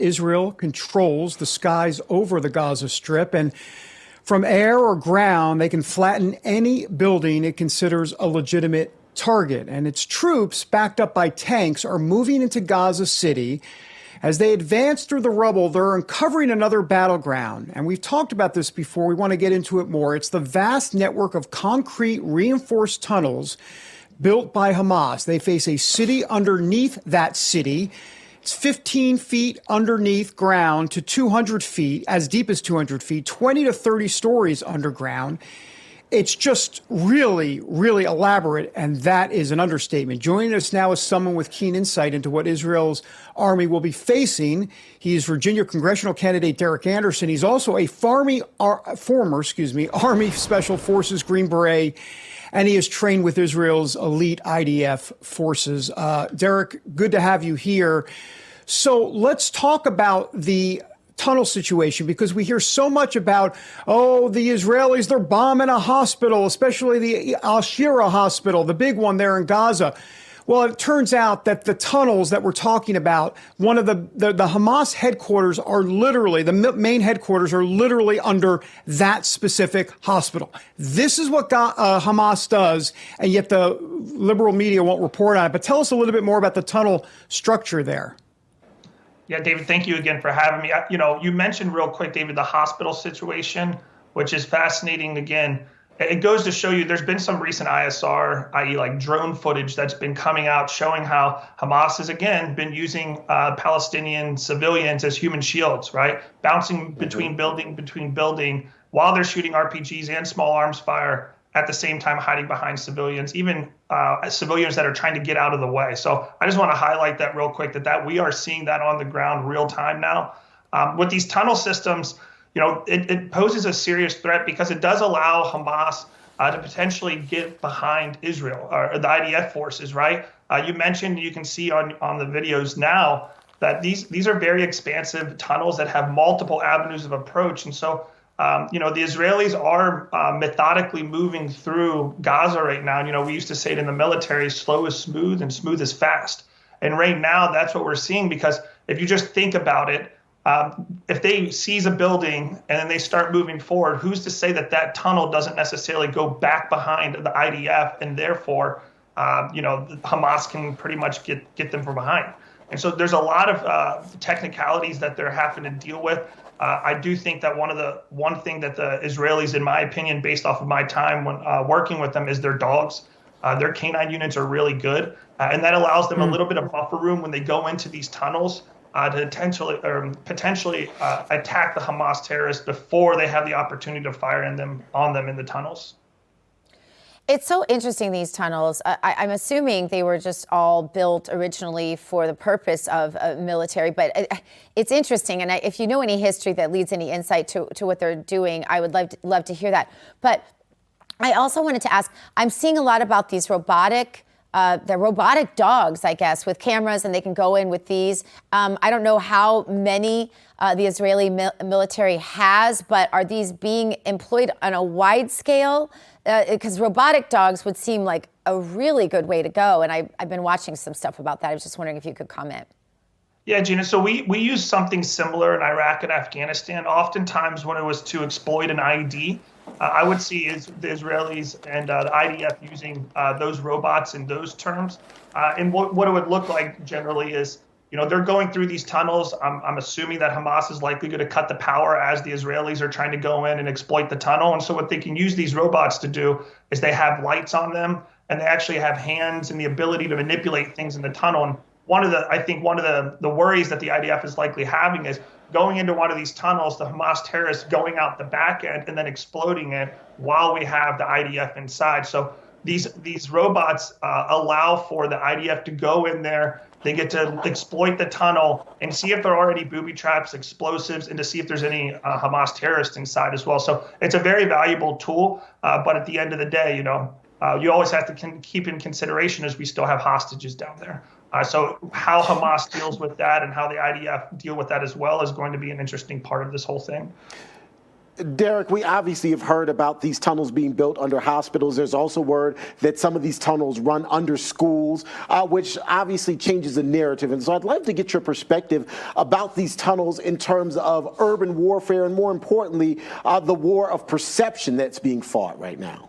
Israel controls the skies over the Gaza Strip, and from air or ground, they can flatten any building it considers a legitimate target. And its troops, backed up by tanks, are moving into Gaza City. As they advance through the rubble, they're uncovering another battleground. And we've talked about this before. We want to get into it more. It's the vast network of concrete reinforced tunnels built by Hamas. They face a city underneath that city. It's 15 feet underneath ground to 200 feet, as deep as 200 feet, 20 to 30 stories underground. It's just really, really elaborate, and that is an understatement. Joining us now is someone with keen insight into what Israel's army will be facing. He's Virginia congressional candidate Derrick Anderson. He's also a former Army Special Forces Green Beret, and he is trained with Israel's elite IDF forces. Derrick, good to have you here. So let's talk about the tunnel situation, because we hear so much about, the Israelis, they're bombing a hospital, especially the Al-Shira hospital, the big one there in Gaza. Well, it turns out that the tunnels that we're talking about, one of the Hamas headquarters are literally, the main headquarters are literally under that specific hospital. This is what Hamas does, and yet the liberal media won't report on it. But tell us a little bit more about the tunnel structure there. Yeah, David, thank you again for having me. You mentioned real quick, David, the hospital situation, which is fascinating. Again, it goes to show you there's been some recent ISR, i.e. like drone footage that's been coming out showing how Hamas has, again, been using Palestinian civilians as human shields, right? Bouncing between building while they're shooting RPGs and small arms fire, at the same time hiding behind civilians, even civilians that are trying to get out of the way. So I just want to highlight that real quick, that we are seeing that on the ground real time now. With these tunnel systems, it poses a serious threat because it does allow Hamas to potentially get behind Israel or the IDF forces, right? You mentioned, you can see on the videos now that these are very expansive tunnels that have multiple avenues of approach. And so the Israelis are methodically moving through Gaza right now. We used to say it in the military, slow is smooth and smooth is fast. And right now, that's what we're seeing, because if you just think about it, if they seize a building and then they start moving forward, who's to say that tunnel doesn't necessarily go back behind the IDF, and therefore, Hamas can pretty much get them from behind. And so there's a lot of technicalities that they're having to deal with. I do think that one thing that the Israelis, in my opinion, based off of my time when working with them, is their dogs. Their canine units are really good, and that allows them a little bit of buffer room when they go into these tunnels to potentially attack the Hamas terrorists before they have the opportunity to fire on them in the tunnels. It's so interesting, these tunnels. I'm assuming they were just all built originally for the purpose of military, but it's interesting. And if you know any history that leads any insight to what they're doing, I would love to hear that. But I also wanted to ask, I'm seeing a lot about these robotic dogs, I guess, with cameras, and they can go in with these. I don't know how many the Israeli military has, but are these being employed on a wide scale? Because robotic dogs would seem like a really good way to go. And I've been watching some stuff about that. I was just wondering if you could comment. Yeah, Gina. So we use something similar in Iraq and Afghanistan. Oftentimes when it was to exploit an IED, I would see the Israelis and the IDF using those robots in those terms. And what it would look like generally is, they're going through these tunnels. I'm assuming that Hamas is likely going to cut the power as the Israelis are trying to go in and exploit the tunnel. And so what they can use these robots to do is they have lights on them, and they actually have hands and the ability to manipulate things in the tunnel. And one of the worries that the IDF is likely having is going into one of these tunnels, the Hamas terrorists going out the back end and then exploding it while we have the IDF inside. So these robots allow for the IDF to go in there. They get to exploit the tunnel and see if there are already booby traps, explosives, and to see if there's any Hamas terrorists inside as well. So it's a very valuable tool. But at the end of the day, you always have to keep in consideration as we still have hostages down there. So how Hamas deals with that and how the IDF deal with that as well is going to be an interesting part of this whole thing. Derrick, we obviously have heard about these tunnels being built under hospitals. There's also word that some of these tunnels run under schools, which obviously changes the narrative. And so I'd love to get your perspective about these tunnels in terms of urban warfare and, more importantly, the war of perception that's being fought right now.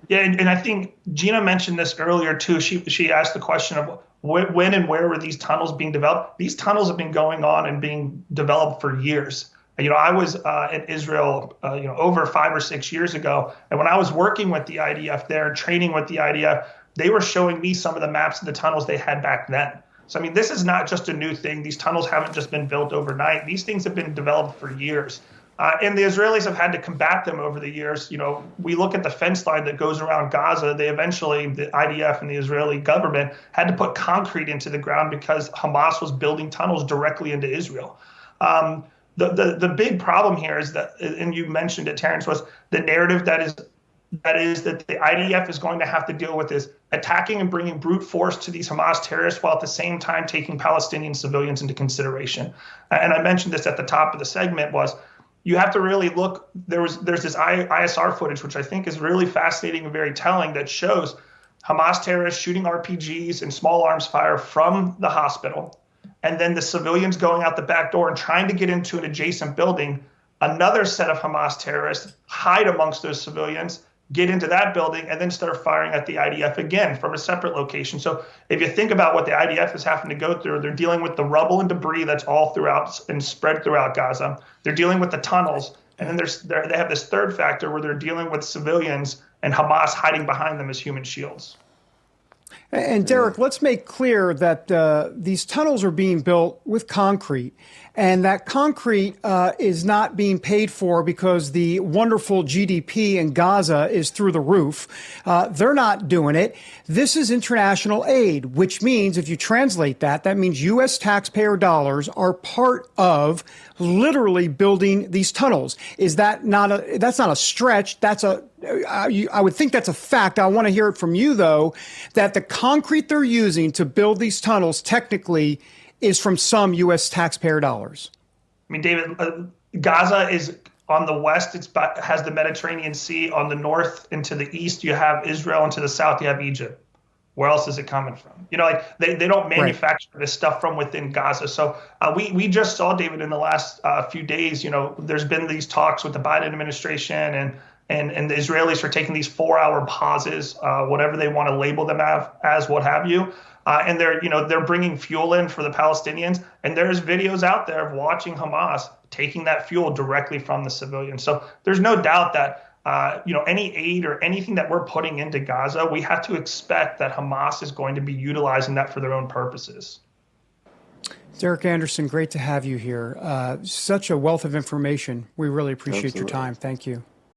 Yeah, and I think Gina mentioned this earlier, too. She asked the question of when and where were these tunnels being developed? These tunnels have been going on and being developed for years. I was in Israel, over 5 or 6 years ago. And when I was working with the IDF there, training with the IDF, they were showing me some of the maps of the tunnels they had back then. So, this is not just a new thing. These tunnels haven't just been built overnight. These things have been developed for years. And the Israelis have had to combat them over the years. We look at the fence line that goes around Gaza. The IDF and the Israeli government had to put concrete into the ground because Hamas was building tunnels directly into Israel. The big problem here is that, and you mentioned it, Terrence, was the narrative that the IDF is going to have to deal with is attacking and bringing brute force to these Hamas terrorists while at the same time taking Palestinian civilians into consideration. And I mentioned this at the top of the segment was you have to really look. There's this ISR footage, which I think is really fascinating and very telling, that shows Hamas terrorists shooting RPGs and small arms fire from the hospital. And then the civilians going out the back door and trying to get into an adjacent building. Another set of Hamas terrorists hide amongst those civilians, get into that building, and then start firing at the IDF again from a separate location. So if you think about what the IDF is having to go through, they're dealing with the rubble and debris that's all throughout and spread throughout Gaza. They're dealing with the tunnels. And then they have this third factor where they're dealing with civilians and Hamas hiding behind them as human shields. And Derrick, let's make clear that these tunnels are being built with concrete, and that concrete is not being paid for because the wonderful GDP in Gaza is through the roof. They're not doing it. This is international aid, which means if you translate that, that means U.S. taxpayer dollars are part of literally building these tunnels. Is that that's not a stretch? I would think that's a fact. I want to hear it from you, though, that the concrete they're using to build these tunnels technically is from some U.S. taxpayer dollars. David, Gaza is on the west. It has the Mediterranean Sea. On the north and to the east, you have Israel, and to the south, you have Egypt. Where else is it coming from? They don't manufacture this stuff from within Gaza. So we just saw, David, in the last few days, there's been these talks with the Biden administration and the Israelis are taking these 4-hour pauses, whatever they want to label them as, what have you. And they're bringing fuel in for the Palestinians. And there's videos out there of watching Hamas taking that fuel directly from the civilians. So there's no doubt that, any aid or anything that we're putting into Gaza, we have to expect that Hamas is going to be utilizing that for their own purposes. Derrick Anderson, great to have you here. Such a wealth of information. We really appreciate your time. Thank you.